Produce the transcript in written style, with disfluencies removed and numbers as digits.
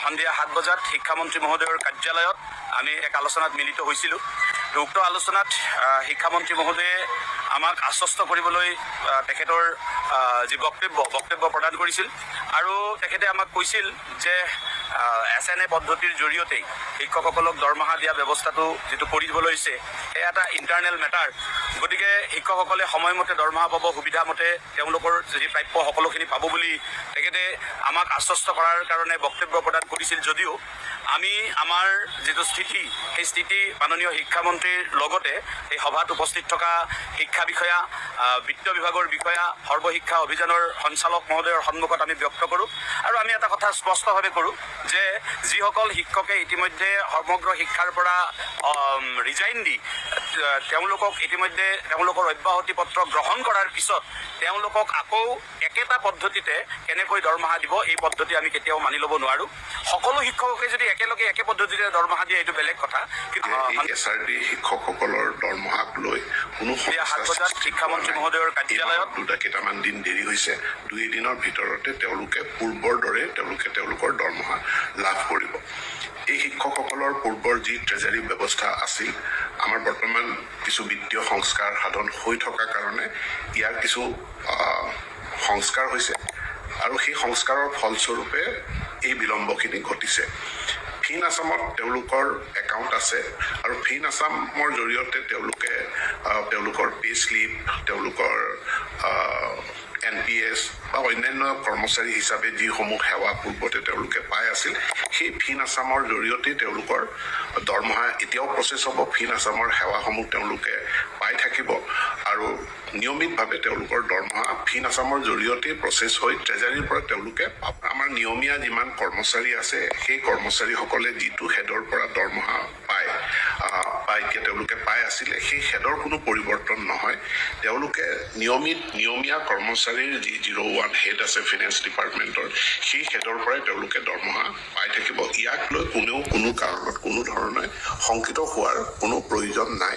সন্ধিয়া 7 বজাত শিক্ষামন্ত্ৰী মহোদয়ৰ কাৰ্যালয়ত আমি এক আলোচনাত মিলিত হৈছিলোঁ। উক্ত আলোচনাত শিক্ষামন্ত্ৰী মহোদয়ে আমাক আশ্বস্ত কৰিবলৈ তেখেতৰ যি বক্তব্য প্ৰদান কৰিছিল আৰু তেখেতে আমাক কৈছিল যে SNA পদ্ধতিৰ জৰিয়তেই শিক্ষকসকলক দৰমহা দিয়া ব্যৱস্থাটো যিটো কৰিব লৈছে সেয়া এটা ইণ্টাৰনেল মেটাৰ। গতিকে শিক্ষকসকলে সময়মতে দৰমহা পাব, সুবিধামতে তেওঁলোকৰ যি প্ৰাপ্য সকলোখিনি পাব বুলি তেখেতে আমাক আশ্বস্ত কৰাৰ কাৰণে বক্তব্য প্ৰদান কৰিছিল। যদিও আমি আমাৰ যিটো স্থিতি সেই স্থিতি মাননীয় শিক্ষামন্ত্ৰীৰ লগতে এই সভাত উপস্থিত থকা শিক্ষা বিষয়া, বিত্ত বিভাগৰ বিষয়া, সৰ্বশিক্ষা অভিযানৰ সঞ্চালক মহোদয়ৰ সন্মুখত আমি ব্যক্ত কৰোঁ আৰু আমি এটা কথা স্পষ্টভাৱে কৰোঁ যে যিসকল শিক্ষকে ইতিমধ্যে সমগ্ৰ শিক্ষাৰ পৰা ৰিজাইন দি তেওঁলোকক ইতিমধ্যে তেওঁলোকৰ অব্যাহতি পত্ৰ গ্ৰহণ কৰাৰ পিছত তেওঁলোকক আকৌ একেটা পদ্ধতিতে কেনেকৈ দৰমহা দিব এই পদ্ধতি আমি কেতিয়াও মানি ল'ব নোৱাৰোঁ। সকলো শিক্ষককে যদি একেলগে একে পদ্ধতিৰে দৰমহা দিয়ে এইটো বেলেগ কথা, কিন্তু SRD শিক্ষকসকলৰ দৰমহাক লৈ কোনো 7 বজাত শিক্ষামন্ত্ৰী মহোদয়ৰ কাৰ্যালয়ত কেইটামান দিন দেৰি হৈছে। 2 দিনৰ ভিতৰতে তেওঁলোকে পূৰ্বৰ দৰে তেওঁলোকৰ দৰমহা লাভ কৰিব। এই শিক্ষকসকলৰ পূৰ্বৰ যি ট্ৰেজাৰী ব্যৱস্থা আছিল, আমাৰ বৰ্তমান কিছু বিত্তীয় সংস্কাৰ সাধন হৈ থকা কাৰণে ইয়াৰ কিছু সংস্কাৰ হৈছে আৰু সেই সংস্কাৰৰ ফলস্বৰূপে এই বিলম্বখিনি ঘটিছে। ফিন আছামত তেওঁলোকৰ একাউণ্ট আছে আৰু ফিন আছামৰ জৰিয়তে তেওঁলোকে তেওঁলোকৰ পে স্লিপ, তেওঁলোকৰ NPS বা অন্যান্য কৰ্মচাৰী হিচাপে যিসমূহ সেৱা পূৰ্বতে তেওঁলোকে পাই আছিল, সেই ফিন আছামৰ জৰিয়তে তেওঁলোকৰ দৰমহা এতিয়াও প্ৰচেছ হ'ব। ফিন আছামৰ সেৱাসমূহ তেওঁলোকে পাই থাকিব আৰু নিয়মিতভাৱে তেওঁলোকৰ দৰমহা ফিন আছামৰ জৰিয়তে প্ৰচেছ হৈ ট্ৰেজাৰীৰ পৰা তেওঁলোকে পাব। আমাৰ নিয়মীয়া যিমান কৰ্মচাৰী আছে সেই কৰ্মচাৰীসকলে যিটো হেডৰ পৰা দৰমহা পায় বা এতিয়া তেওঁলোকে পাই আছিলে, সেই হেডৰ কোনো পৰিৱৰ্তন নহয়। তেওঁলোকে নিয়মীয়া কৰ্মচাৰীৰ যি 01 হেড আছে ফিনেন্স ডিপাৰ্টমেণ্টৰ, সেই হেডৰ পৰাই তেওঁলোকে দৰমহা পাই থাকিব। ইয়াক লৈ কোনো কাৰণত কোনো ধৰণে শংকিত হোৱাৰ কোনো প্ৰয়োজন নাই।